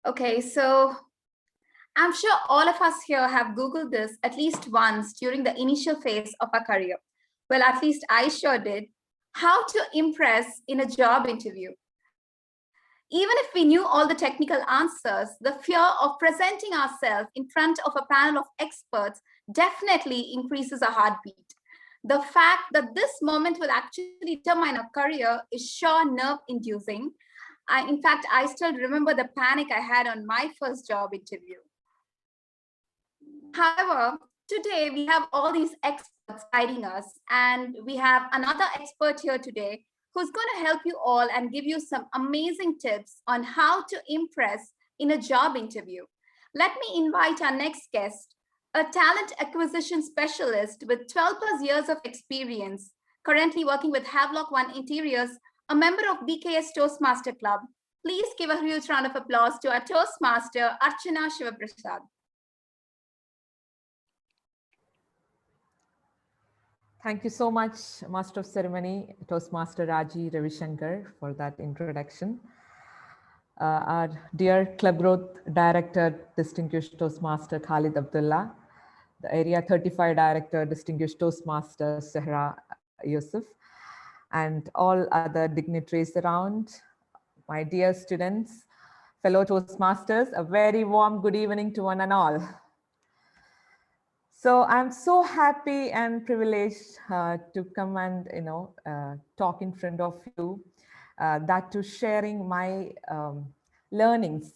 Okay, so I'm sure all of us here have Googled this at least once during the initial phase of our career. Well, at least I sure did. How to impress in a job interview. Even if we knew all the technical answers, the fear of presenting ourselves in front of a panel of experts definitely increases our heartbeat. The fact that this moment will actually determine our career is sure nerve inducing. In fact, I still remember the panic I had on my first job interview. However, today we have all these experts guiding us, and we have another expert here today who's going to help you all and give you some amazing tips on how to impress in a job interview. Let me invite our next guest, a talent acquisition specialist with 12 plus years of experience, currently working with Havelock One Interiors, a member of BKS Toastmaster Club. Please give a huge round of applause to our Toastmaster, Archana Shivaprasad. Thank you so much, Master of Ceremony, Toastmaster Raji Ravishankar, for that introduction. Our dear Club Growth Director, Distinguished Toastmaster Khalid Abdullah, the Area 35 Director, Distinguished Toastmaster Sehra Yusuf, and all other dignitaries around, my dear students, fellow Toastmasters, a very warm good evening to one and all. So I'm so happy and privileged to come and talk in front of you, that to sharing my learnings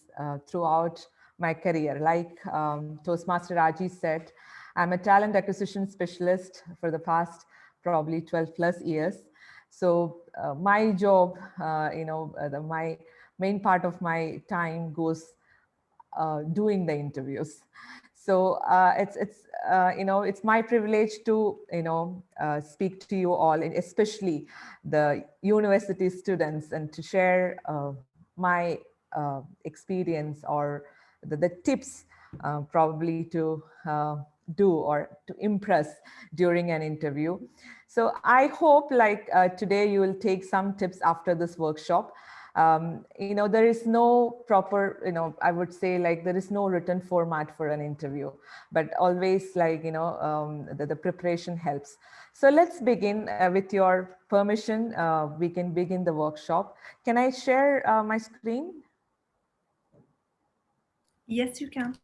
throughout my career. Like Toastmaster Raji said, I'm a talent acquisition specialist for the past probably 12 plus years. So my job, my main part of my time goes doing the interviews. So it's my privilege to speak to you all, and especially the university students, and to share my experience or the tips probably to do or to impress during an interview. So I hope like today you will take some tips after this workshop. There is no proper, I would say like there is no written format for an interview, but always like, the preparation helps. So let's begin with your permission. We can begin the workshop. Can I share my screen? Yes, you can.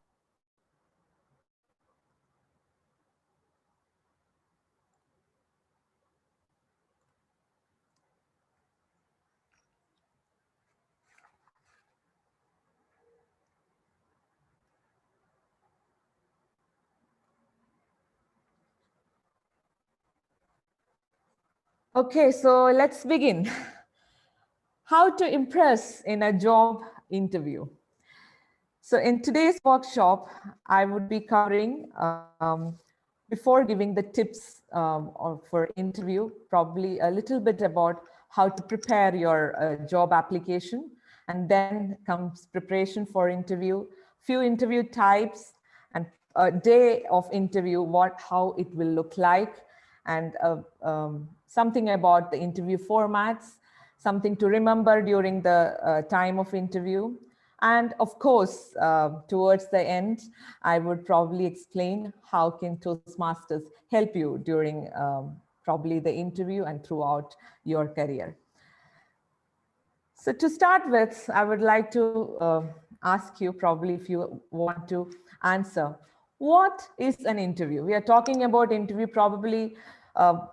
Okay, so let's begin. How to impress in a job interview. So in today's workshop, I would be covering, before giving the tips or for interview, probably a little bit about how to prepare your job application. And then comes preparation for interview, few interview types, and a day of interview, how it will look like, and something about the interview formats, something to remember during the time of interview. And of course, towards the end, I would probably explain how can Toastmasters help you during probably the interview and throughout your career. So to start with, I would like to ask you, probably if you want to answer, what is an interview? We are talking about interview, probably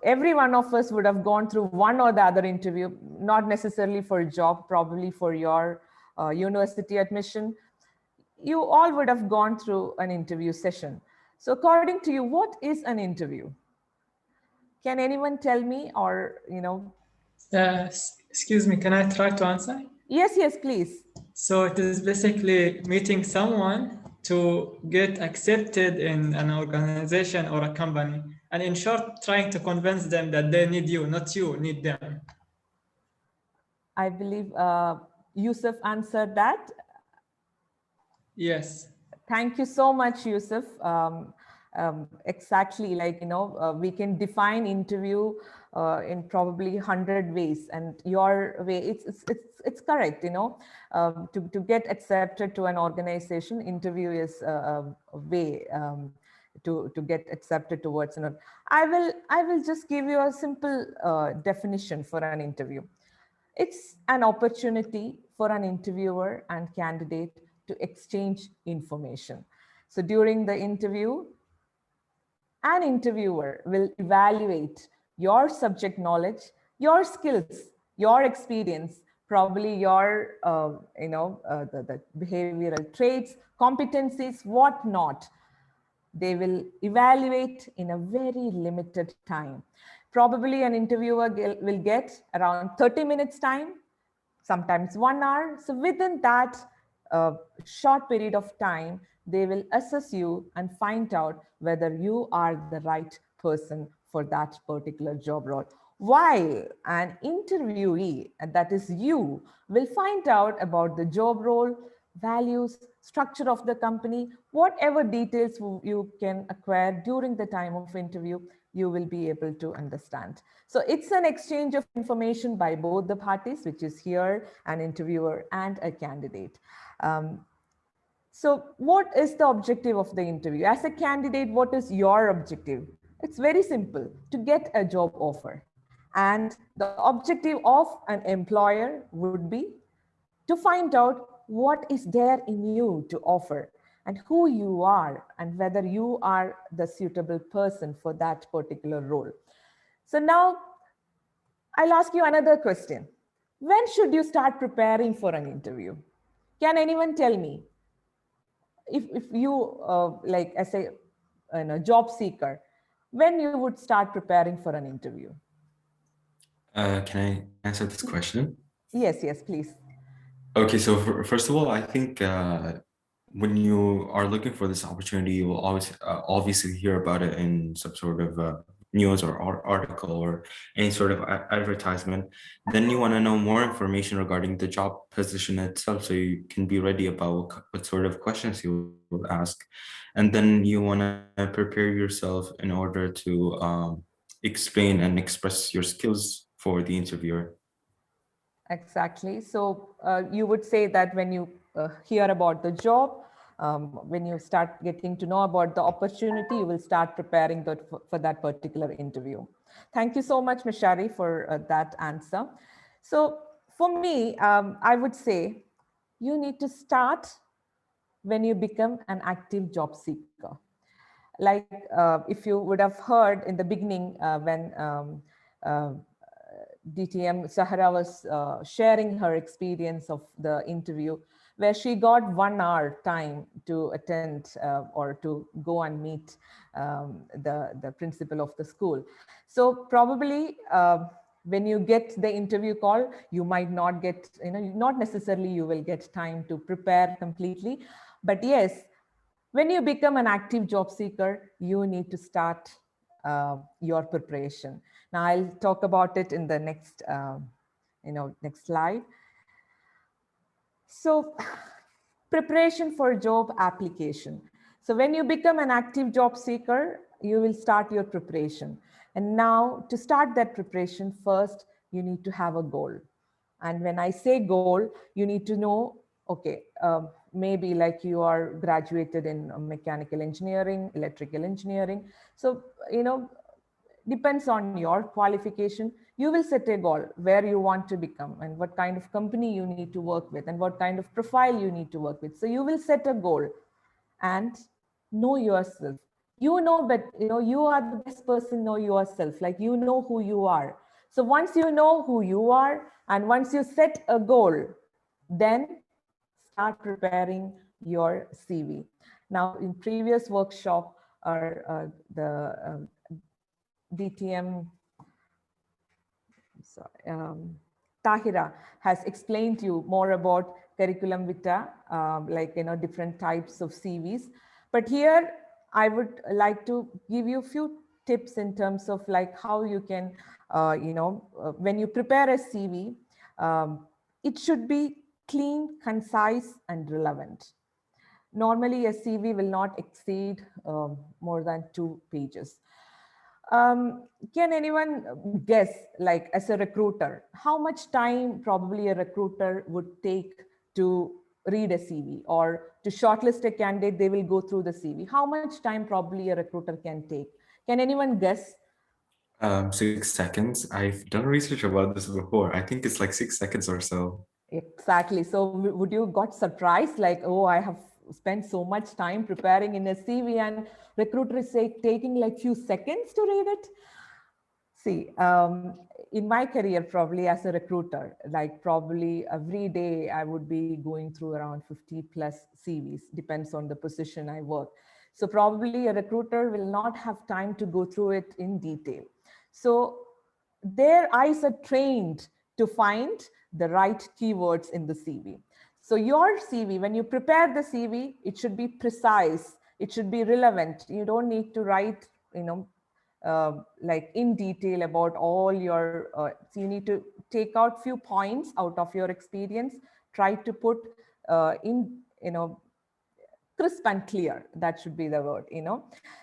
every one of us would have gone through one or the other interview, not necessarily for a job, probably for your university admission. You all would have gone through an interview session. So according to you, what is an interview? Can anyone tell me, or, excuse me, can I try to answer? Yes, please. So it is basically meeting someone to get accepted in an organization or a company. And in short, trying to convince them that they need you, not you need them. I believe Yusuf answered that. Yes. Thank you so much, Yusuf. Exactly, like, we can define interview in probably 100 ways, and your way, it's correct, to get accepted to an organization, interview is a way to get accepted towards. I will just give you a simple definition for an interview. It's an opportunity for an interviewer and candidate to exchange information. So during the interview, an interviewer will evaluate your subject knowledge, your skills, your experience, probably your, the behavioral traits, competencies, whatnot. They will evaluate in a very limited time. Probably an interviewer will get around 30 minutes time, sometimes 1 hour. So within that short period of time, they will assess you and find out whether you are the right person for that particular job role. While an interviewee, and that is you, will find out about the job role, values, structure of the company, whatever details you can acquire during the time of interview, you will be able to understand. So it's an exchange of information by both the parties, which is here an interviewer and a candidate. So what is the objective of the interview? As a candidate, what is your objective? It's very simple, to get a job offer. And the objective of an employer would be to find out what is there in you to offer and who you are and whether you are the suitable person for that particular role. So now I'll ask you another question. When should you start preparing for an interview? Can anyone tell me? If you, like as a job seeker, when you would start preparing for an interview? Can I answer this question? Yes, please. Okay, so first of all, I think when you are looking for this opportunity, you will always obviously hear about it in some sort of news or article or any sort of advertisement. Then you want to know more information regarding the job position itself, so you can be ready about what sort of questions you will ask. And then you want to prepare yourself in order to explain and express your skills for the interviewer. Exactly. So you would say that when you hear about the job, when you start getting to know about the opportunity, you will start preparing for that particular interview. Thank you so much, Ms. Shari, for that answer. So for me, I would say you need to start when you become an active job seeker. Like if you would have heard in the beginning when DTM Sahara was sharing her experience of the interview, where she got 1 hour time to attend or to go and meet the principal of the school. So probably when you get the interview call, you might not get, not necessarily you will get time to prepare completely. But yes, when you become an active job seeker, you need to start your preparation. Now I'll talk about it in the next, next slide. So preparation for job application. So when you become an active job seeker, you will start your preparation. And now to start that preparation, first, you need to have a goal. And when I say goal, you need to know, okay, maybe like you are graduated in mechanical engineering, electrical engineering. So, depends on your qualification. You will set a goal where you want to become and what kind of company you need to work with and what kind of profile you need to work with. So you will set a goal and know yourself. But you are the best person, know yourself, like you know who you are. So once you know who you are and once you set a goal, then start preparing your CV. Now in previous workshop, the DTM, Tahira has explained to you more about curriculum vitae, different types of CVs. But here I would like to give you a few tips in terms of like how you can, when you prepare a CV, it should be clean, concise, and relevant. Normally a CV will not exceed more than 2 pages. Can anyone guess, like as a recruiter, how much time probably a recruiter would take to read a CV, or to shortlist a candidate, they will go through the CV? How much time probably a recruiter can take? Can anyone guess? 6 seconds. I've done research about this before. I think it's like 6 seconds or so. Exactly. So would you got surprised, like, oh, I have spent so much time preparing in a CV and recruiter is taking like few seconds to read it? See, in my career, probably as a recruiter, like probably every day I would be going through around 50 plus CVs, depends on the position I work. So probably a recruiter will not have time to go through it in detail. So their eyes are trained to find the right keywords in the CV. So your CV, when you prepare the CV, it should be precise, it should be relevant. You don't need to write, like in detail about all your, so you need to take out few points out of your experience, try to put in, crisp and clear, that should be the word,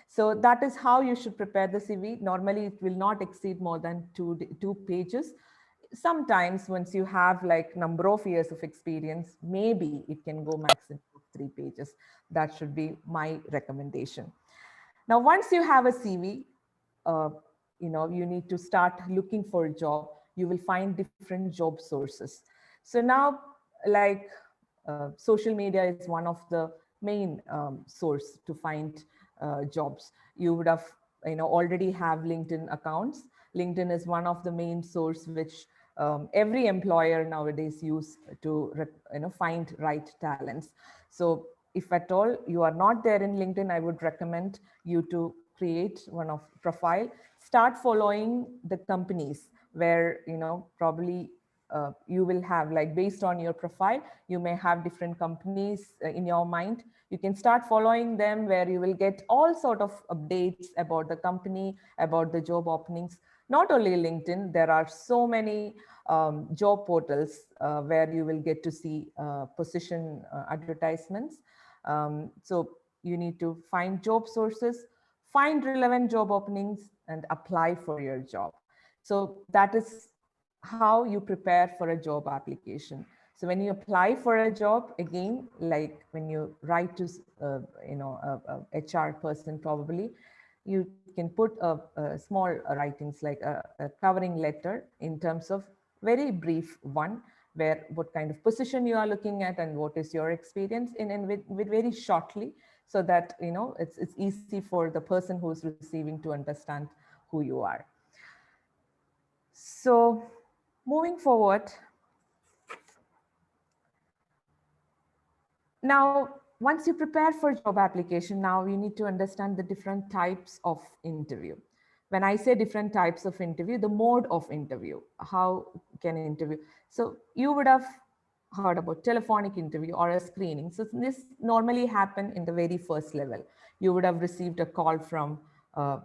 So that is how you should prepare the CV. Normally it will not exceed more than two pages. Sometimes once you have like number of years of experience, maybe it can go maximum 3 pages. That should be my recommendation. Now, once you have a CV, you need to start looking for a job. You will find different job sources. So now, like social media is one of the main source to find jobs. You would have, already have LinkedIn accounts. LinkedIn is one of the main source which every employer nowadays use to find right talents. So if at all you are not there in LinkedIn, I would recommend you to create one of profile, start following the companies where, probably you will have, like based on your profile, you may have different companies in your mind. You can start following them where you will get all sort of updates about the company, about the job openings. Not only LinkedIn, there are so many job portals where you will get to see position advertisements. So you need to find job sources, find relevant job openings, and apply for your job. So that is how you prepare for a job application. So when you apply for a job, again, like when you write to, a HR person, probably you can put a small writings like a covering letter in terms of very brief one, where what kind of position you are looking at and what is your experience in with very shortly, so that it's easy for the person who's receiving to understand who you are. So moving forward, now once you prepare for job application, now you need to understand the different types of interview. When I say different types of interview, the mode of interview, how can interview? So you would have heard about telephonic interview or a screening. So this normally happen in the very first level. You would have received a call from a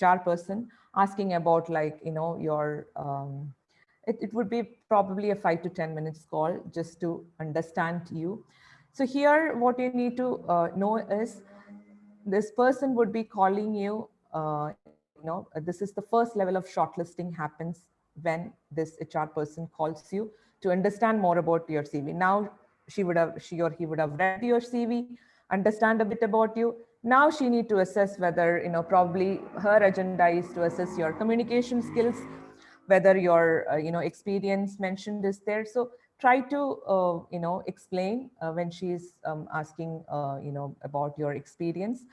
HR person asking about, like, your, it would be probably a 5 to 10 minutes call just to understand you. So here, what you need to know is this person would be calling you, this is the first level of shortlisting happens when this HR person calls you to understand more about your CV. Now, she or he would have read your CV, understand a bit about you. Now she need to assess whether, probably her agenda is to assess your communication skills, whether your, experience mentioned is there. So try to, explain when she's asking, about your experience.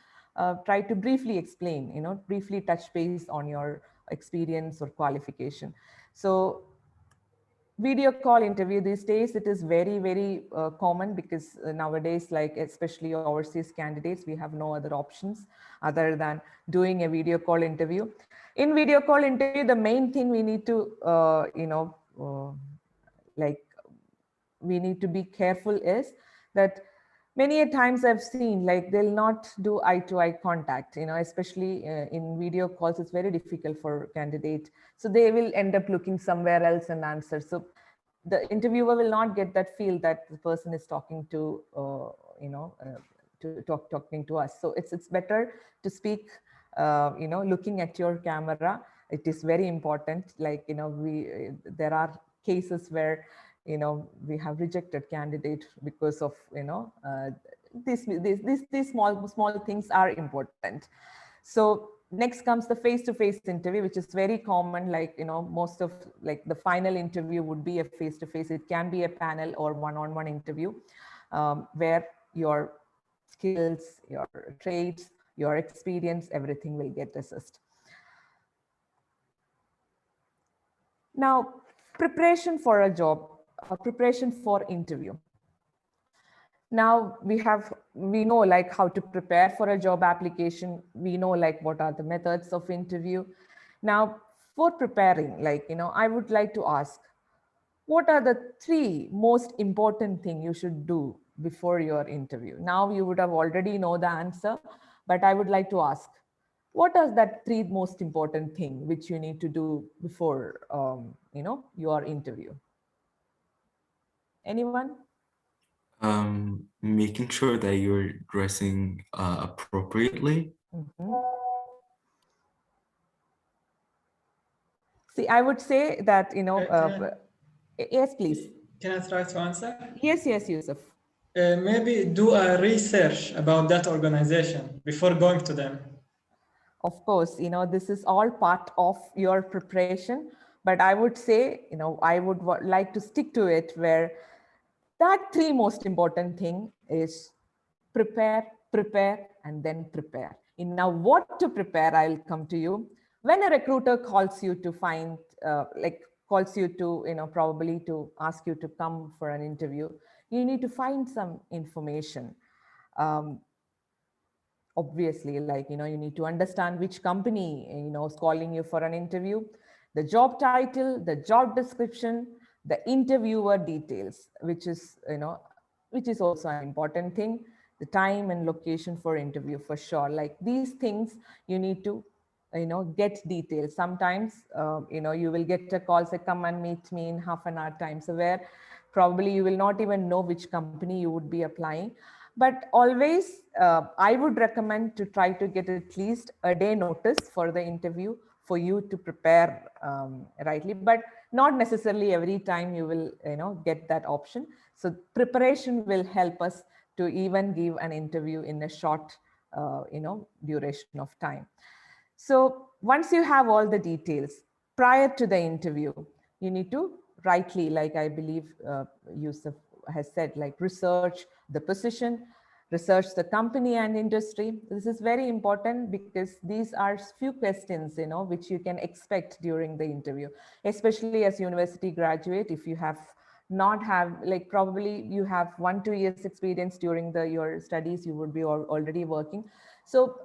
Try to briefly explain, briefly touch base on your experience or qualification. So video call interview these days, it is very, very common, because nowadays, like especially overseas candidates, we have no other options other than doing a video call interview. In video call interview, the main thing we need to, like we need to be careful is that many a times I've seen, like they'll not do eye-to-eye contact, especially in video calls, it's very difficult for candidate. So they will end up looking somewhere else and answer. So the interviewer will not get that feel that the person is talking to, talking to us. So it's better to speak looking at your camera. It is very important. Like, there are cases where, we have rejected candidate because of, these small things are important. So next comes the face-to-face interview, which is very common. Like, most of like the final interview would be a face-to-face. It can be a panel or one-on-one interview, where your skills, your traits, your experience, everything will get assessed. Now, preparation for a job, preparation for interview. Now we know like how to prepare for a job application. We know like what are the methods of interview. Now for preparing, like, I would like to ask, what are the 3 most important things you should do before your interview? Now you would have already know the answer, but I would like to ask, what are that 3 most important thing which you need to do before, your interview? Anyone? Making sure that you're dressing appropriately. Mhm. See, I would say that, yes, please. Can I try to answer? Yes, Yusuf. Maybe do a research about that organization before going to them. Of course, this is all part of your preparation, but I would say, I would like to stick to it, where that 3 most important thing is prepare, prepare, and then prepare. And now what to prepare, I'll come to you. When a recruiter calls you to find, calls you to, probably to ask you to come for an interview, you need to find some information. Obviously, like, you need to understand which company, is calling you for an interview, the job title, the job description, the interviewer details, which is, which is also an important thing, the time and location for interview for sure. Like these things, you need to, get details. Sometimes, you will get a call, say, come and meet me in half an hour time. So where probably you will not even know which company you would be applying. But always, I would recommend to try to get at least a day notice for the interview for you to prepare rightly, but not necessarily every time you will, get that option. So preparation will help us to even give an interview in a short, duration of time. So once you have all the details prior to the interview, you need to rightly, like I believe Yusuf has said, like research the position, research the company and industry. This is very important because these are few questions, which you can expect during the interview, especially as university graduate. If you have not have, like, probably you have 1-2 years experience during your studies, you would be already working. So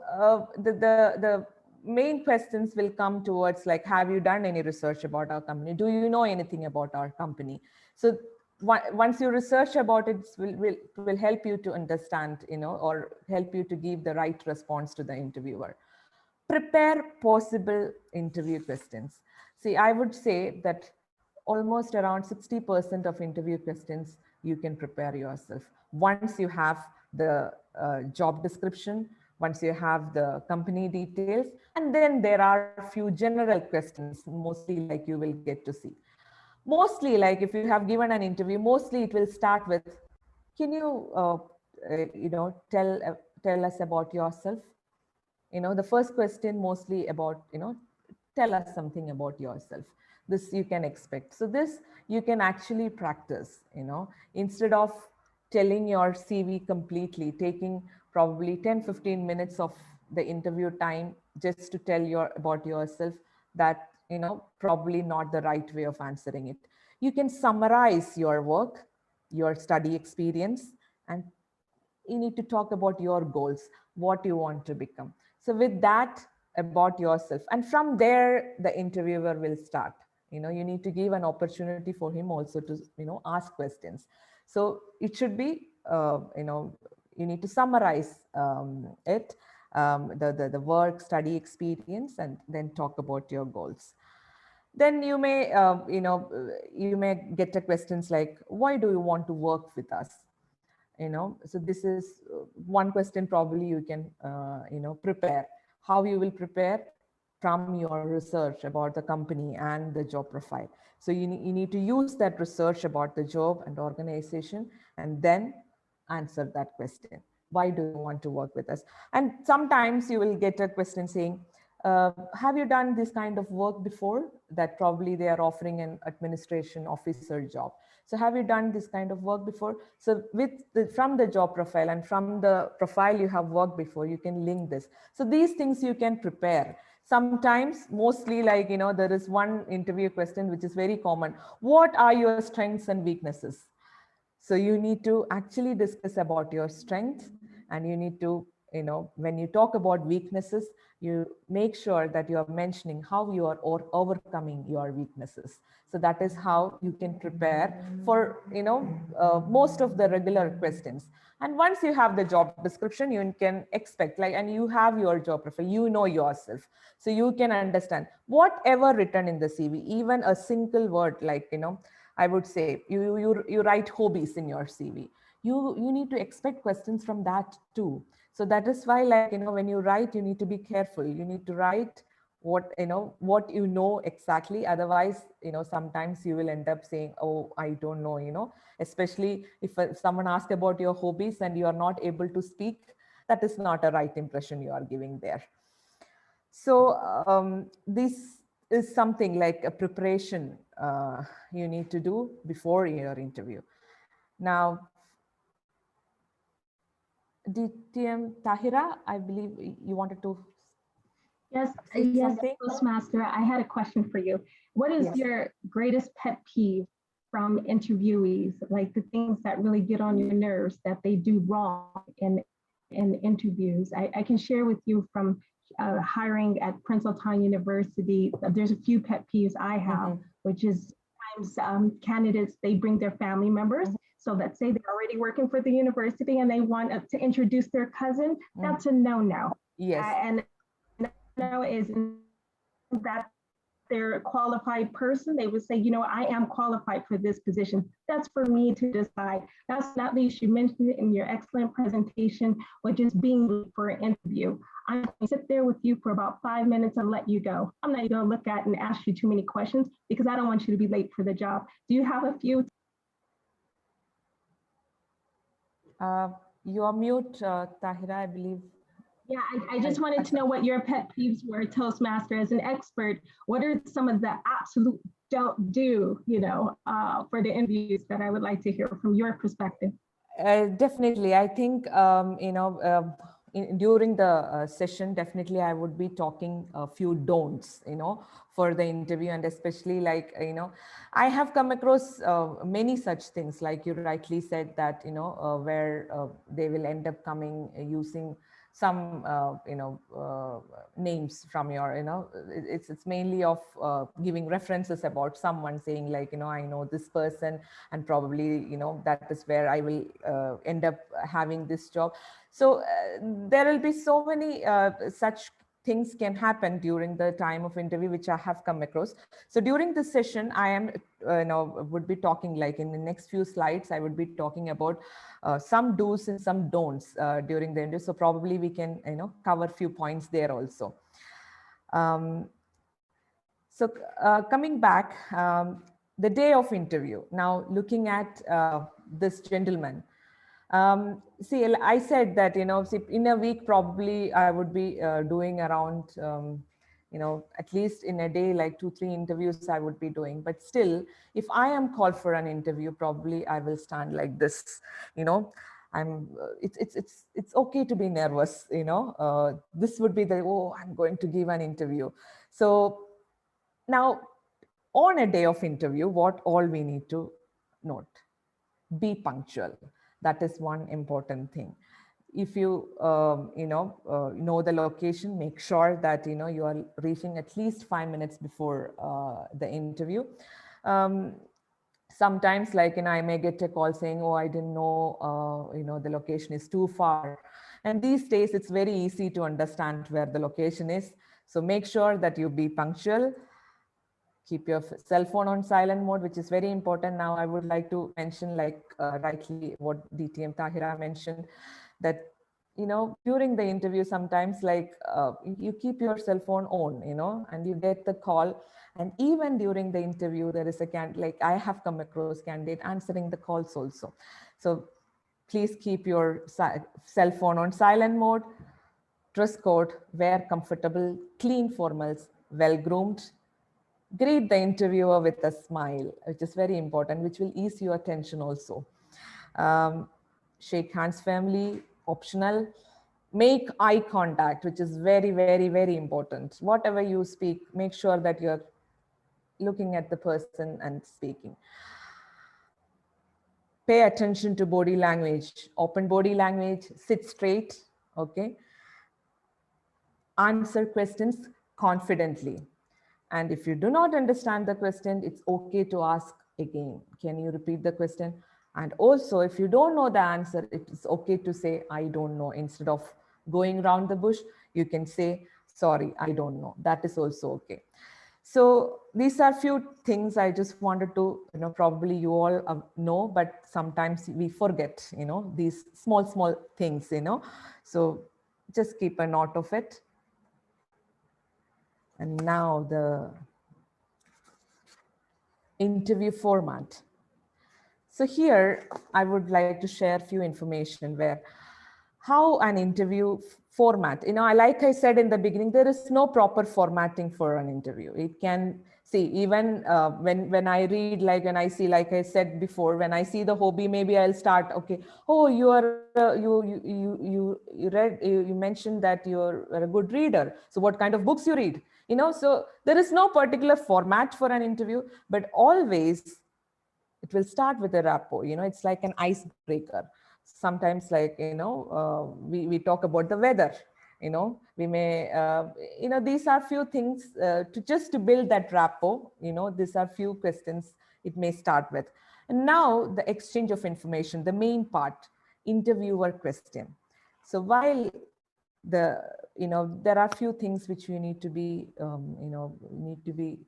the main questions will come towards like, have you done any research about our company? Do you know anything about our company? So once you research about it, will help you to understand, or help you to give the right response to the interviewer. Prepare possible interview questions. See, I would say that almost around 60% of interview questions you can prepare yourself. Once you have the job description, once you have the company details, and then there are a few general questions, mostly like you will get to see. Mostly, like if you have given an interview, mostly it will start with, can you, tell us about yourself? The first question mostly about, tell us something about yourself. This you can expect. So this you can actually practice, instead of telling your CV completely, taking probably 10-15 minutes of the interview time just to tell about yourself, that, probably not the right way of answering it. You can summarize your work, your study experience, and you need to talk about your goals, what you want to become. So with that, about yourself, and from there the interviewer will start. You need to give an opportunity for him also to, ask questions. So it should be, you need to summarize it, the work, study experience, and then talk about your goals. Then you may, you may get a questions like, why do you want to work with us? So this is one question probably you can, prepare. how you will prepare from your research about the company and the job profile. So you need to use that research about the job and organization and then answer that question. Why do you want to work with us? And sometimes you will get a question saying, have you done this kind of work before? That probably they are offering an administration officer job. So have you done this kind of work before? So from the job profile and from the profile you have worked before, you can link this. So these things you can prepare. Sometimes, mostly like, there is one interview question which is very common. What are your strengths and weaknesses? So you need to actually discuss about your strengths, and you need to, when you talk about weaknesses, you make sure that you are mentioning how you are overcoming your weaknesses. So that is how you can prepare for, most of the regular questions. And once you have the job description, you can expect and you have your job profile, yourself. So you can understand whatever written in the CV, even a single word like, I would say you write hobbies in your CV. You need to expect questions from that too. So that is why, when you write, you need to be careful. You need to write what you know exactly. Otherwise, sometimes you will end up saying, oh, I don't know, especially if someone asks about your hobbies and you are not able to speak, that is not a right impression you are giving there. So this is something like a preparation you need to do before your interview. Now, DTM Tahira, I believe you wanted to Yes, say yes, something? Toastmaster, I had a question for you. What is Yes. your greatest pet peeve from interviewees, like the things that really get on your nerves that they do wrong in interviews? I can share with you from hiring at Prince Altan University, there's a few pet peeves I have, which is sometimes candidates, they bring their family members. So let's say they're already working for the university and they want to introduce their cousin. That's a no-no. Yes. And no is that they're a qualified person. They would say, I am qualified for this position. That's for me to decide. Last but not least, you mentioned it in your excellent presentation, which is being late for an interview. I'm going to sit there with you for about 5 minutes and let you go. I'm not going to look at and ask you too many questions because I don't want you to be late for the job. Do you have a few? You are mute, Tahira, I believe. Yeah, I just wanted to know what your pet peeves were, Toastmaster. As an expert, what are some of the absolute don't do, for the interviews that I would like to hear from your perspective? Definitely. I think, during the session, definitely I would be talking a few don'ts, for the interview. And especially I have come across many such things, like you rightly said that, where they will end up coming using some names from your it's mainly of giving references about someone, saying I know this person, and probably that is where I will end up having this job. So there will be so many such things can happen during the time of interview, which I have come across. So during this session, I am would be talking, like in the next few slides, I would be talking about some do's and some don'ts during the interview. So probably we can cover a few points there also. So coming back, the day of interview. Now looking at this gentleman. See, I said that, see, in a week, probably I would be doing around, at least in a day, like 2-3 interviews I would be doing. But still, if I am called for an interview, probably I will stand like this, it's okay to be nervous, this would be I'm going to give an interview. So now on a day of interview, what all we need to note: be punctual. That is one important thing. If you know the location, make sure that you are reaching at least 5 minutes before the interview. Sometimes, I may get a call saying, oh, I didn't know the location is too far. And these days it's very easy to understand where the location is. So make sure that you be punctual. Keep your cell phone on silent mode, which is very important. Now, I would like to mention, rightly what DTM Tahira mentioned, that, you know, during the interview, sometimes like you keep your cell phone on, you know, and you get the call. And even during the interview, there is a like I have come across candidate answering the calls also. So please keep your cell phone on silent mode. Dress code, wear comfortable, clean formals, well groomed. Greet the interviewer with a smile, which is very important, which will ease your tension also. Shake hands firmly, optional. Make eye contact, which is very, very, very important. Whatever you speak, make sure that you're looking at the person and speaking. Pay attention to body language, open body language, sit straight, okay? Answer questions confidently. And if you do not understand the question, it's okay to ask again. Can you repeat the question? And also, if you don't know the answer, it is okay to say, I don't know. Instead of going around the bush, you can say, sorry, I don't know. That is also okay. So these are few things I just wanted to, you know, probably you all know, but sometimes we forget, you know, these small, small things, you know. So just keep a note of it. And now the interview format. So here I would like to share a few information where how an interview format, you know, like I said in the beginning, there is no proper formatting for an interview. It can see even when I read, like when I see, like I said before, when I see the hobby, maybe I'll start, okay, oh, you are you mentioned that you're a good reader. So what kind of books you read? You know, so there is no particular format for an interview, but always it will start with a rapport. You know, it's like an icebreaker. Sometimes, like, you know, we talk about the weather. You know, we may, you know, these are few things to just to build that rapport. You know, these are few questions it may start with. And now the exchange of information, the main part, interviewer question. So while the, you know, there are few things which you need to be, you know, need to be,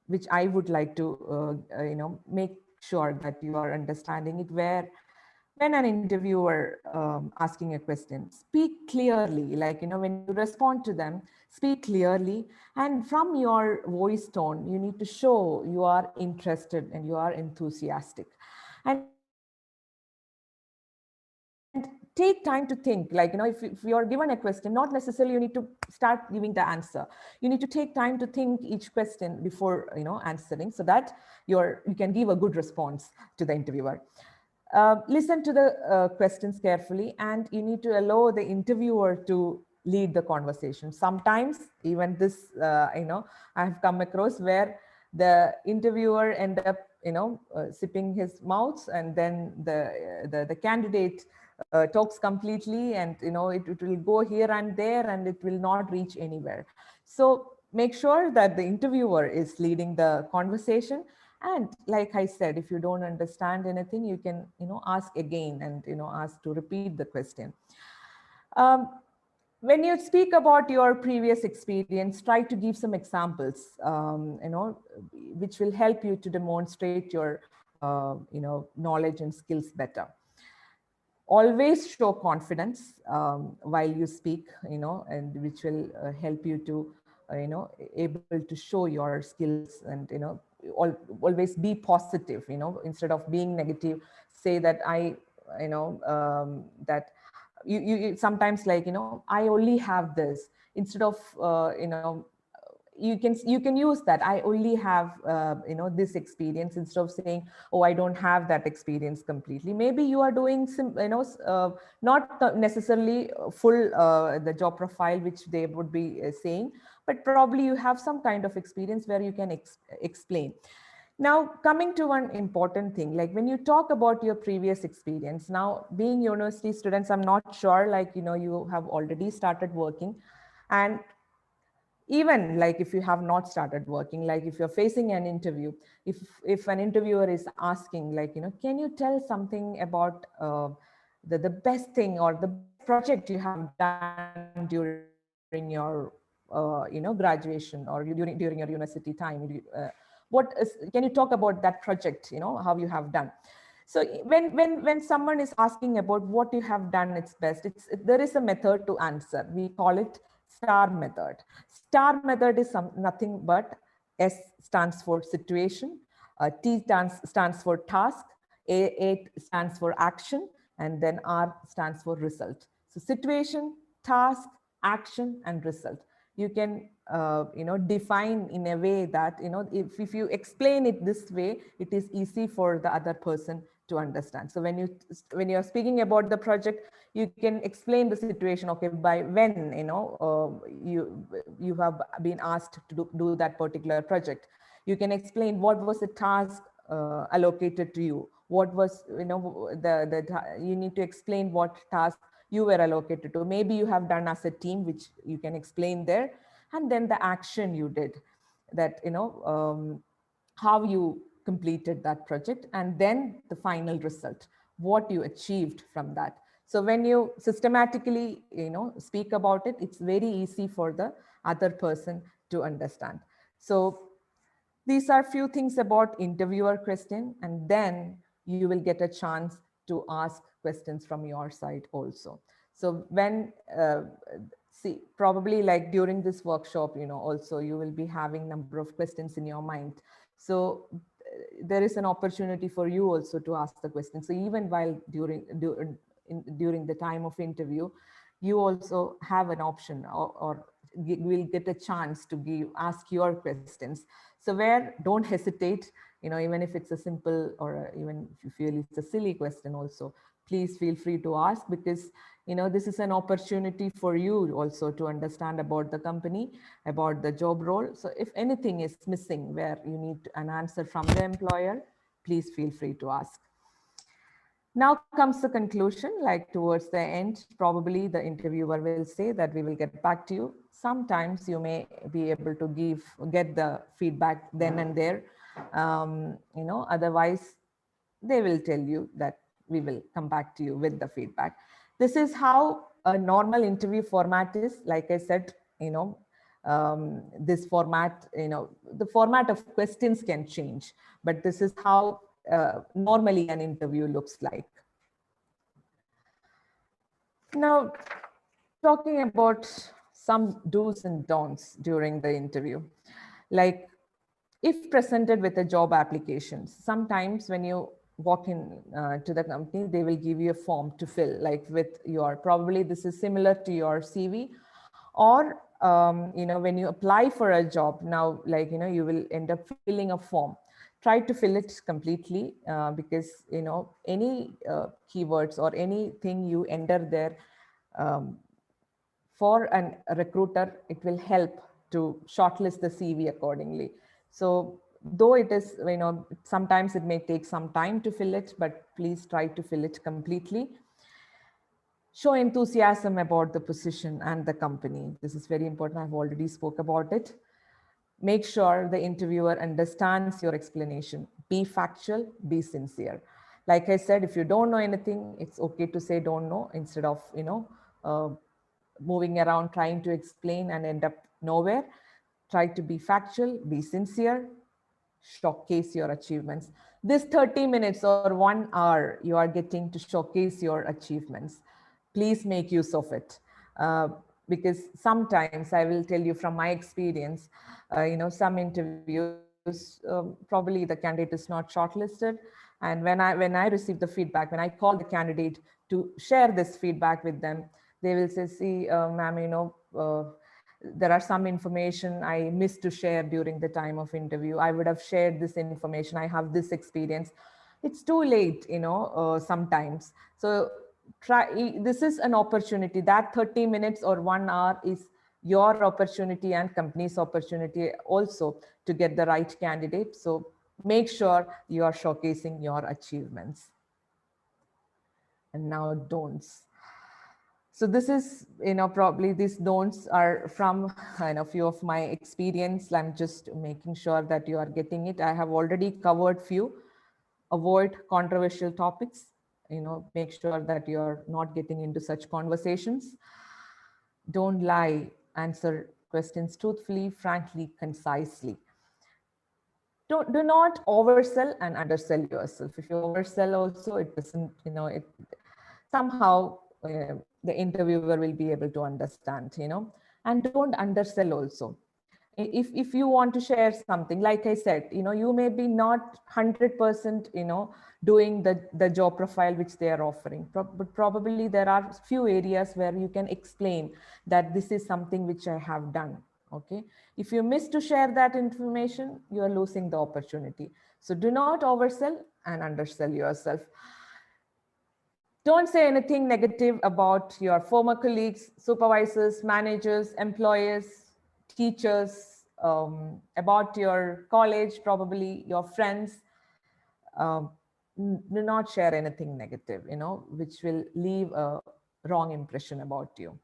which I would like to, you know, make sure that you are understanding it, where when an interviewer asking a question, speak clearly, like, you know, when you respond to them, speak clearly. And from your voice tone, you need to show you are interested and you are enthusiastic. And take time to think, like, you know, if you are given a question, not necessarily you need to start giving the answer. You need to take time to think each question before, you know, answering, so that you can give a good response to the interviewer. Listen to the questions carefully, and you need to allow the interviewer to lead the conversation. Sometimes even this, you know, I have come across where the interviewer end up, you know, sipping his mouth, and then the candidate talks completely, and, you know, it will go here and there, and it will not reach anywhere. So make sure that the interviewer is leading the conversation. And like I said, if you don't understand anything, you can, you know, ask again, and, you know, ask to repeat the question. When you speak about your previous experience, try to give some examples, you know, which will help you to demonstrate your, you know, knowledge and skills better. Always show confidence while you speak, you know, and which will help you to, you know, able to show your skills, and, you know, always be positive, you know, instead of being negative. Say that you know, that you sometimes, like, you know, I only have this, instead of, you know, you can use that, I only have, you know, this experience, instead of saying, oh, I don't have that experience completely. Maybe you are doing some, you know, not necessarily full the job profile which they would be saying, but probably you have some kind of experience where you can explain. Now, coming to one important thing, like when you talk about your previous experience, now being university students, I'm not sure, like, you know, you have already started working, and even like if you have not started working, like if you're facing an interview, if an interviewer is asking, like, you know, can you tell something about the best thing or the project you have done during your you know, graduation, or during your university time, what is, can you talk about that project, you know, how you have done? So when someone is asking about what you have done its best, there is a method to answer. We call it STAR method. STAR method is nothing but S stands for situation, T stands for task, A stands for action, and then R stands for result. So situation, task, action, and result. You can define in a way that if you explain it this way, it is easy for the other person to understand. So when you're speaking about the project, you can explain the situation. Okay, by when you have been asked to do that particular project. You can explain what was the task allocated to you. What was you need to explain what task you were allocated to. Maybe you have done as a team, which you can explain there, and then the action you did, that how you completed that project, and then the final result, what you achieved from that. So when you systematically speak about it, it's very easy for the other person to understand. So these are few things about interviewer question, and then you will get a chance to ask questions from your side also. So when probably like during this workshop, also you will be having number of questions in your mind. So there is an opportunity for you also to ask the question. So even while during the time of interview, you also have an option, or will get a chance to ask your questions. So where don't hesitate, even if it's a simple, or even if you feel it's a silly question also, please feel free to ask, because this is an opportunity for you also to understand about the company, about the job role. So if anything is missing where you need an answer from the employer, please feel free to ask. Now comes the conclusion, like towards the end, probably the interviewer will say that we will get back to you. Sometimes you may be able to get the feedback then and there. Otherwise they will tell you that we will come back to you with the feedback. This is how a normal interview format is. Like I said, this format, the format of questions can change, but this is how normally an interview looks like. Now, talking about some do's and don'ts during the interview, like if presented with a job application, sometimes when you walk in to the company, they will give you a form to fill, like with probably this is similar to your CV, or when you apply for a job now, like you will end up filling a form. Try to fill it completely, because any keywords or anything you enter there, for a recruiter, it will help to shortlist the CV accordingly. So though it is, sometimes it may take some time to fill it, but please try to fill it completely. Show enthusiasm about the position and the company. This is very important. I've already spoke about it. Make sure the interviewer understands your explanation. Be factual, be sincere. Like I said, if you don't know anything, it's okay to say don't know, instead of, moving around trying to explain and end up nowhere. Try to be factual, be sincere, showcase your achievements. This 30 minutes or 1 hour you are getting to showcase your achievements. Please make use of it. Because sometimes, I will tell you from my experience, some interviews, probably the candidate is not shortlisted. And when I receive the feedback, when I call the candidate to share this feedback with them, they will say, see, ma'am, there are some information I missed to share during the time of interview. I would have shared this information. I have this experience. It's too late, sometimes. So this is an opportunity. That 30 minutes or 1 hour is your opportunity and company's opportunity also to get the right candidate. So make sure you are showcasing your achievements. And now don'ts. So this is, probably these don'ts are from a few of my experience. I'm just making sure that you are getting it. I have already covered few. Avoid controversial topics. Make sure that you're not getting into such conversations. Don't lie. Answer questions truthfully, frankly, concisely. do not oversell and undersell yourself. If you oversell also, it doesn't, it somehow the interviewer will be able to understand, and don't undersell also. If you want to share something, like I said, you may be not 100%, doing the job profile which they are offering, but probably there are few areas where you can explain that this is something which I have done. Okay, if you miss to share that information, you are losing the opportunity. So do not oversell and undersell yourself. Don't say anything negative about your former colleagues, supervisors, managers, employers, teachers, about your college, probably your friends. Do not share anything negative, which will leave a wrong impression about you.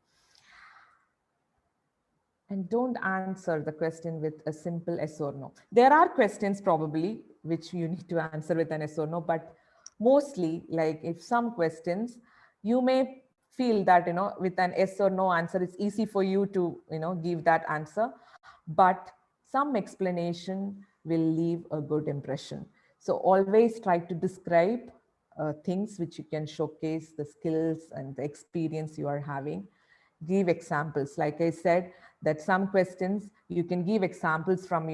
And don't answer the question with a simple yes or no. There are questions probably which you need to answer with an yes or no, but mostly, like if some questions, you may feel that, with an yes or no answer, it's easy for you to, give that answer, but some explanation will leave a good impression. So always try to describe things which you can showcase the skills and the experience you are having. Give examples. Like I said, that some questions you can give examples from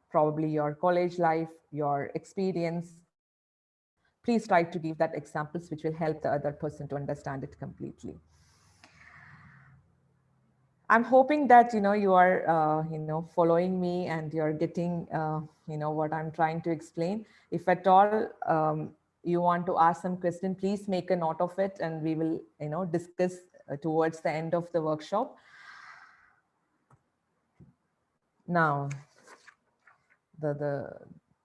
probably your college life, your experience. Please try to give that examples which will help the other person to understand it completely. I'm hoping that you are following me and you're getting what I'm trying to explain. If at all you want to ask some question, please make a note of it, and we will discuss towards the end of the workshop. Now, the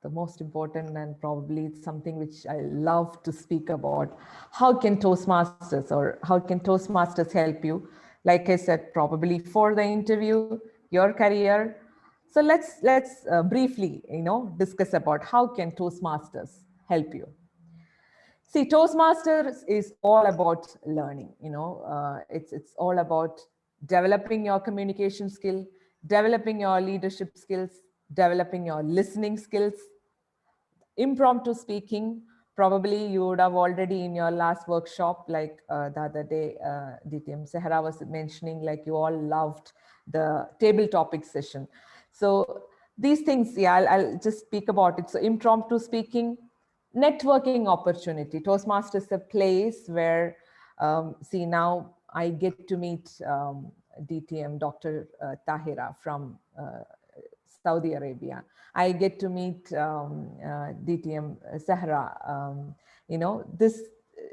most important, and probably it's something which I love to speak about, how can Toastmasters help you? Like I said, probably for the interview, your career. So let's briefly discuss about how can Toastmasters help you. See, Toastmasters is all about learning. It's all about developing your communication skill, developing your leadership skills, developing your listening skills, impromptu speaking. Probably you would have already in your last workshop, like the other day, DTM Sahara was mentioning, like you all loved the table topic session. So these things, yeah, I'll just speak about it. So impromptu speaking, networking opportunity. Toastmasters is a place where, see, now I get to meet DTM, Dr. Tahira from Saudi Arabia. I get to meet DTM Sahra. This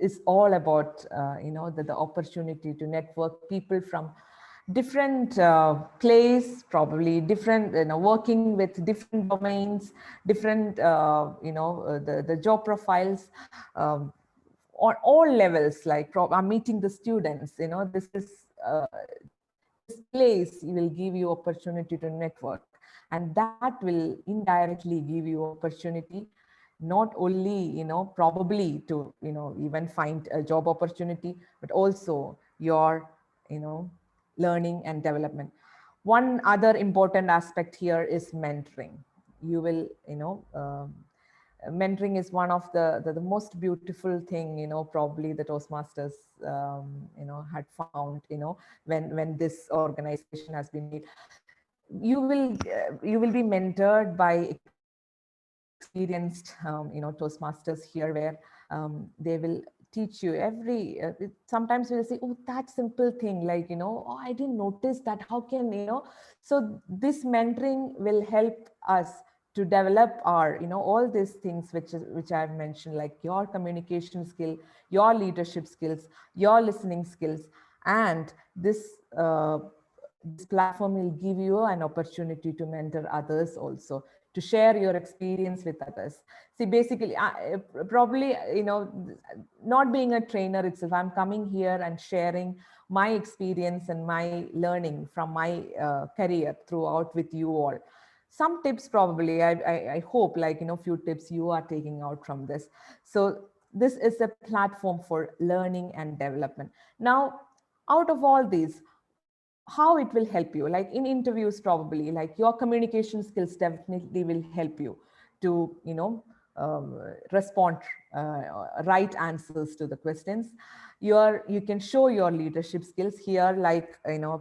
is all about, the opportunity to network people from different place, probably different, working with different domains, different, the job profiles, on all levels, like I'm meeting the students, this place will give you opportunity to network, and that will indirectly give you opportunity, not only, probably to, even find a job opportunity, but also your, learning and development. One other important aspect here is mentoring. You will, mentoring is one of the most beautiful thing, probably the Toastmasters, had found, when this organization has been made. You will be mentored by experienced, Toastmasters here, where they will teach you sometimes we'll say, oh, that simple thing, like, oh, I didn't notice that, how can, so this mentoring will help us to develop our, all these things which I've mentioned, like your communication skill, your leadership skills, your listening skills, and this platform will give you an opportunity to mentor others also, to share your experience with others. See, basically, probably, not being a trainer itself, I'm coming here and sharing my experience and my learning from my career throughout with you all. Some tips, probably, I hope, like, few tips you are taking out from this. So this is a platform for learning and development. Now, out of all these, how it will help you, like in interviews, probably, like your communication skills definitely will help you. to, respond right answers to the questions. You can show your leadership skills here, like,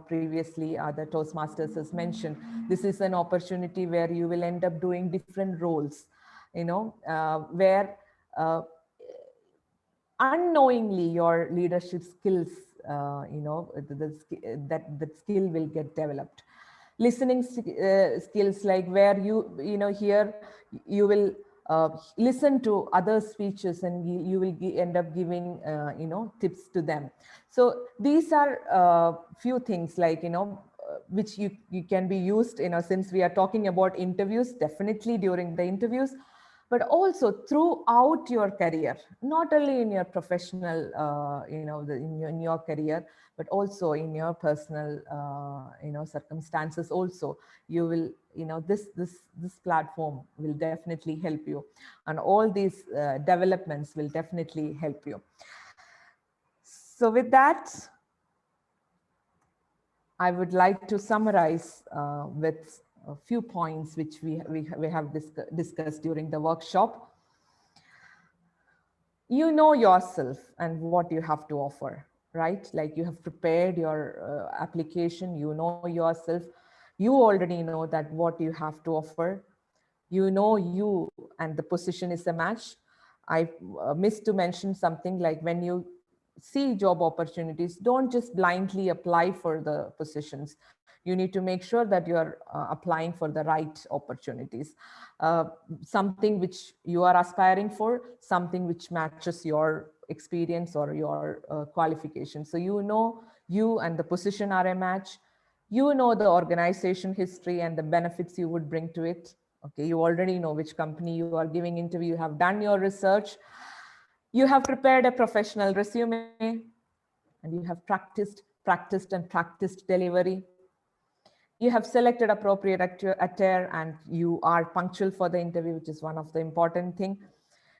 previously the Toastmasters has mentioned. This is an opportunity where you will end up doing different roles, where unknowingly your leadership skills, that skill will get developed. Listening skills, like where here you will listen to other speeches and you will end up giving tips to them. So these are few things, like which you can be used, since we are talking about interviews, definitely during the interviews, but also throughout your career, not only in your professional, in your career, but also in your personal, circumstances also. You will, this platform will definitely help you, and all these developments will definitely help you. So with that, I would like to summarize with a few points which we have discussed during the workshop. You know yourself and what you have to offer, right? Like, you have prepared your application, you know yourself, you already know that what you have to offer, you know you and the position is a match. I missed to mention something, like when you see job opportunities, don't just blindly apply for the positions. You need to make sure that you are applying for the right opportunities, something which you are aspiring for, something which matches your experience or your qualifications. So you and the position are a match. You know the organization history and the benefits you would bring to it. Okay, you already know which company you are giving interview. You have done your research. You have prepared a professional resume, and you have practiced delivery. You have selected appropriate attire, and you are punctual for the interview, which is one of the important thing.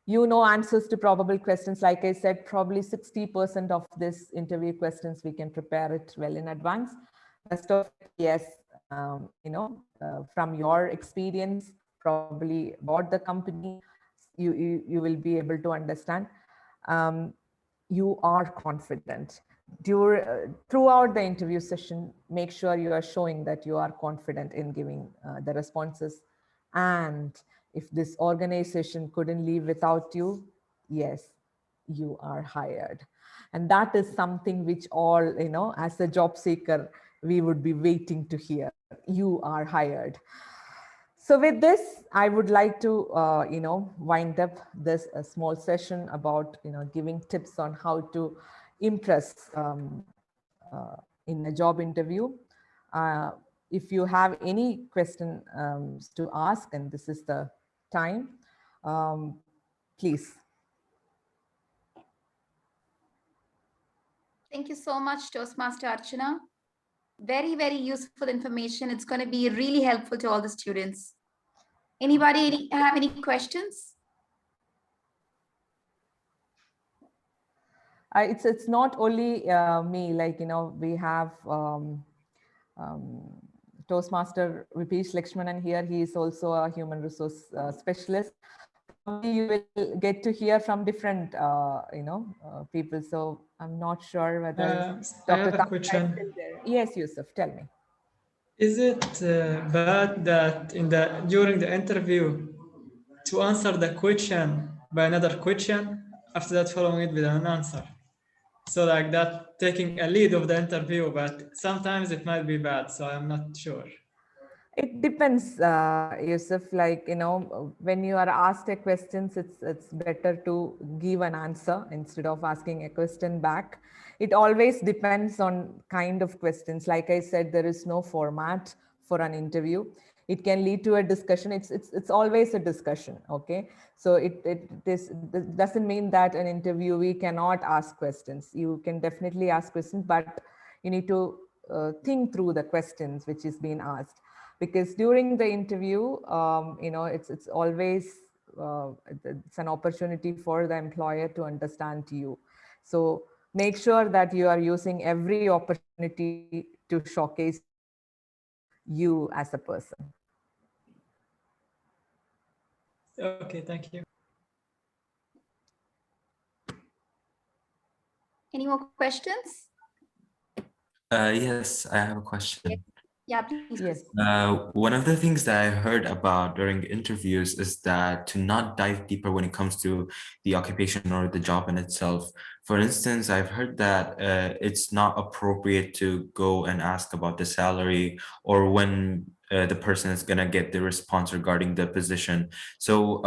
You know answers to probable questions. Like I said, probably 60% of this interview questions, we can prepare it well in advance. Rest of it, yes, from your experience, probably about the company, you will be able to understand. You are confident. Throughout the interview session, make sure you are showing that you are confident in giving the responses. And if this organization couldn't live without you, yes, you are hired. And that is something which all, as a job seeker, we would be waiting to hear. You are hired. So with this, I would like to, wind up this small session about, giving tips on how to impress in a job interview. If you have any questions to ask, and this is the time, please. Thank you so much, Toastmaster Archana. Very, very useful information. It's going to be really helpful to all the students. Anybody have any questions? It's not only me, like, we have Toastmaster Vipesh Lakshmanan here. He is also a human resource specialist. Probably you will get to hear from different, people. So I'm not sure whether I have a Dr. question. Is still there. Yes, Yusuf, tell me. Is it bad that during the interview to answer the question by another question, after that following it with an answer? So like that, taking a lead of the interview, but sometimes it might be bad, so I'm not sure. It depends, Yusuf. Like, when you are asked a question, it's better to give an answer instead of asking a question back. It always depends on kind of questions. Like I said, there is no format for an interview. It can lead to a discussion. It's always a discussion. Okay, so it doesn't mean that an interviewee cannot ask questions. You can definitely ask questions, but you need to think through the questions which is being asked. Because during the interview, it's always it's an opportunity for the employer to understand you. So make sure that you are using every opportunity to showcase you as a person. Okay, thank you. Any more questions? Yes, I have a question. Yeah, please. Yes. One of the things that I heard about during interviews is that to not dive deeper when it comes to the occupation or the job in itself. For instance, I've heard that it's not appropriate to go and ask about the salary or when the person is gonna get the response regarding the position. So,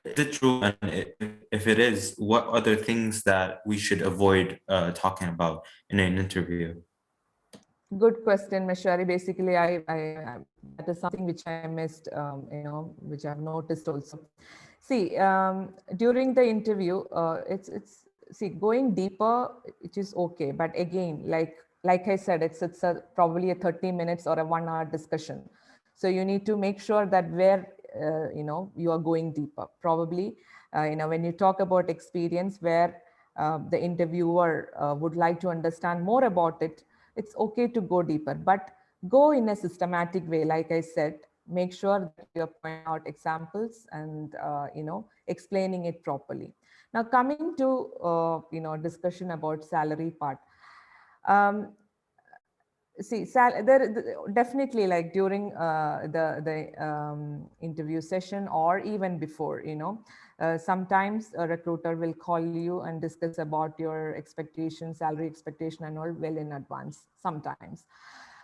is it true? And if it is, what other things that we should avoid talking about in an interview? Good question, Meshwari. Basically, that is something which I missed, which I've noticed also. See, during the interview, see, going deeper, it is okay. But again, like I said, it's probably a 30 minutes or a 1 hour discussion. So you need to make sure that where, you are going deeper. Probably, when you talk about experience where the interviewer would like to understand more about it, it's okay to go deeper, but go in a systematic way. Like I said, make sure that you're pointing out examples and, explaining it properly. Now, coming to, discussion about salary part. See, definitely, like during the interview session or even before, sometimes a recruiter will call you and discuss about your expectation, salary expectation and all well in advance. Sometimes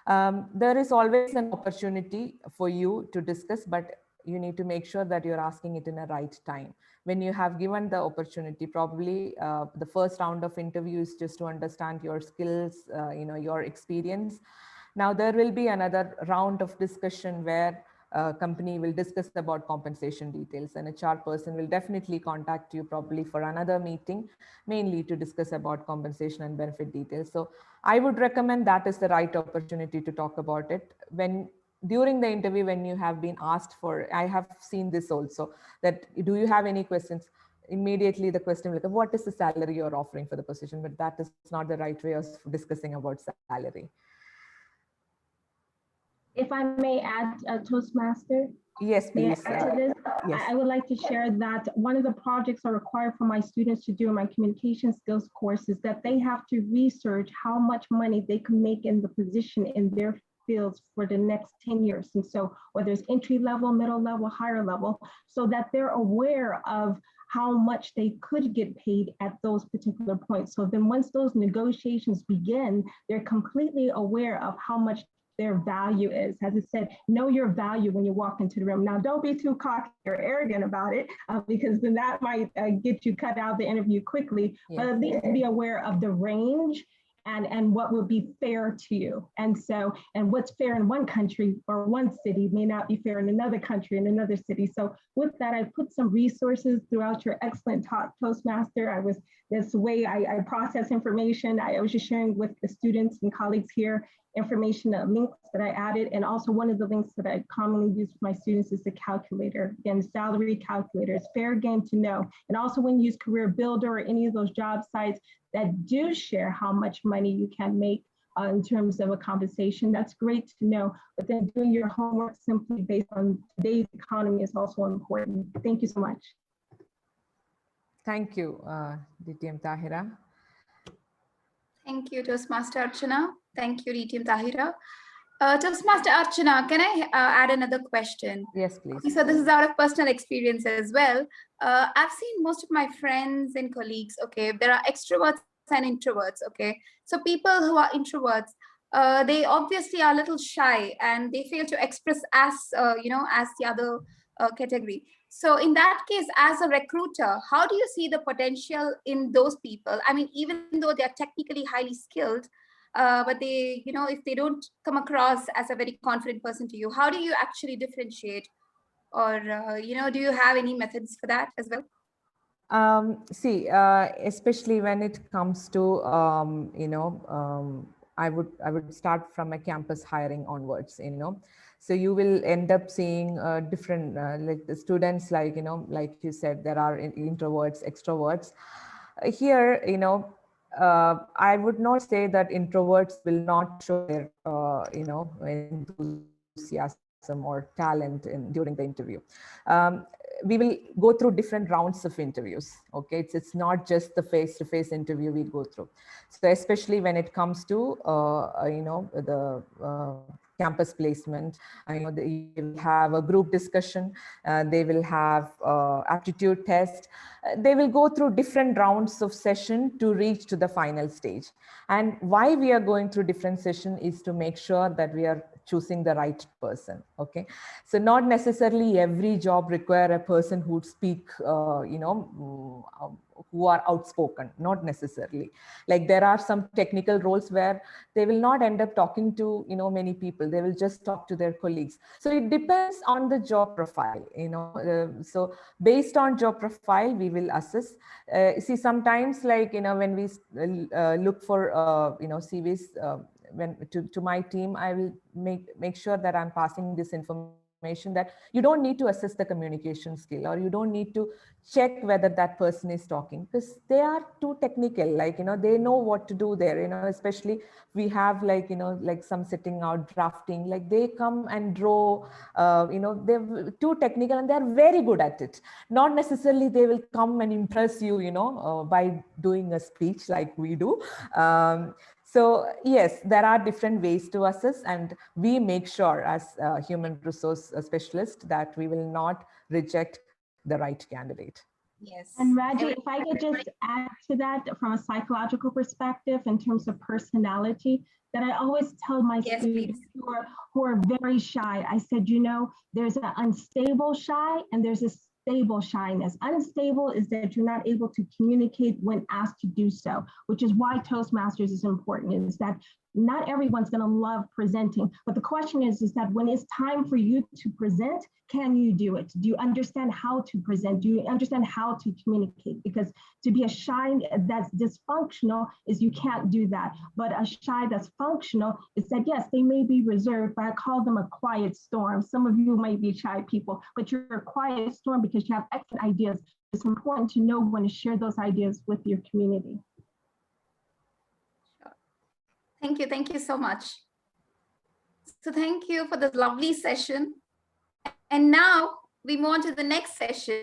there is always an opportunity for you to discuss, but you need to make sure that you're asking it in a right time. When you have given the opportunity, probably the first round of interview is just to understand your skills, your experience. Now there will be another round of discussion where company will discuss about compensation details, and HR person will definitely contact you probably for another meeting, mainly to discuss about compensation and benefit details. So I would recommend that is the right opportunity to talk about it. When during the interview, when you have been asked for, I have seen this also, that do you have any questions? Immediately the question will come, what is the salary you're offering for the position? But that is not the right way of discussing about salary. If I may add, Toastmaster, Yes, may I please. add to this? Yes. I would like to share that one of the projects are required for my students to do in my communication skills course is that they have to research how much money they can make in the position in their fields for the next 10 years. And so whether it's entry level, middle level, higher level, so that they're aware of how much they could get paid at those particular points. So then once those negotiations begin, they're completely aware of how much their value is. As I said, know your value when you walk into the room. Now, don't be too cocky or arrogant about it, because then that might get you cut out of the interview quickly, Yes. but at least be aware of the range and what would be fair to you. And so, and what's fair in one country or one city may not be fair in another country, in another city. So with that, I put some resources throughout your excellent talk, Toastmaster. That's the way I process information. I was just sharing with the students and colleagues here information, links that I added. And also one of the links that I commonly use for my students is the calculator. Again, salary calculator. It's fair game to know. And also when you use Career Builder or any of those job sites that do share how much money you can make in terms of a compensation, that's great to know. But then doing your homework simply based on today's economy is also important. Thank you so much. Thank you, DTM Tahira. Thank you, Toastmaster Archana. Thank you, DTM Tahira. Toastmaster Archana, can I add another question? Yes, please. So this is out of personal experience as well. I've seen most of my friends and colleagues, okay, there are extroverts and introverts, okay? So people who are introverts, they obviously are a little shy and they fail to express as, as the other category. So in that case, as a recruiter, how do you see the potential in those people? I mean, even though they're technically highly skilled, but they, if they don't come across as a very confident person to you, how do you actually differentiate? Or, do you have any methods for that as well? See, especially when it comes to, I would start from a campus hiring onwards, So you will end up seeing different, like the students, like you said, there are introverts, extroverts. Here, I would not say that introverts will not show their, enthusiasm or talent during the interview. we will go through different rounds of interviews. Okay, it's not just the face-to-face interview we go through. So especially when it comes to the campus placement, you will have a group discussion, they will have aptitude test, they will go through different rounds of session to reach to the final stage. And why we are going through different session is to make sure that we are choosing the right person. Okay, so not necessarily every job require a person who speak who are outspoken, not necessarily. Like there are some technical roles where they will not end up talking to many people, they will just talk to their colleagues. So it depends on the job profile, so based on job profile we will assess. See, sometimes like when we look for CVs, when to my team, I will make sure that I'm passing this information that you don't need to assess the communication skill, or you don't need to check whether that person is talking, because they are too technical. Like they know what to do there. Especially we have like like some sitting out drafting, like they come and draw. They're too technical and they're very good at it. Not necessarily they will come and impress you, by doing a speech like we do. So yes, there are different ways to assess, and we make sure as a human resource specialist that we will not reject the right candidate. Yes. And Raji, if I could just add to that from a psychological perspective in terms of personality, that I always tell my Yes, students please. who are very shy, I said, there's an unstable shy and there's a stable shyness. Unstable is that you're not able to communicate when asked to do so, which is why Toastmasters is important, is that not everyone's going to love presenting, but the question is that when it's time for you to present, can you do it? Do you understand how to present? Do you understand how to communicate? Because to be a shy that's dysfunctional is you can't do that. But a shy that's functional is that, yes, they may be reserved, but I call them a quiet storm. Some of you might be shy people, but you're a quiet storm because you have excellent ideas. It's important to know when to share those ideas with your community. Thank you. Thank you so much. So thank you for this lovely session. And now we move on to the next session.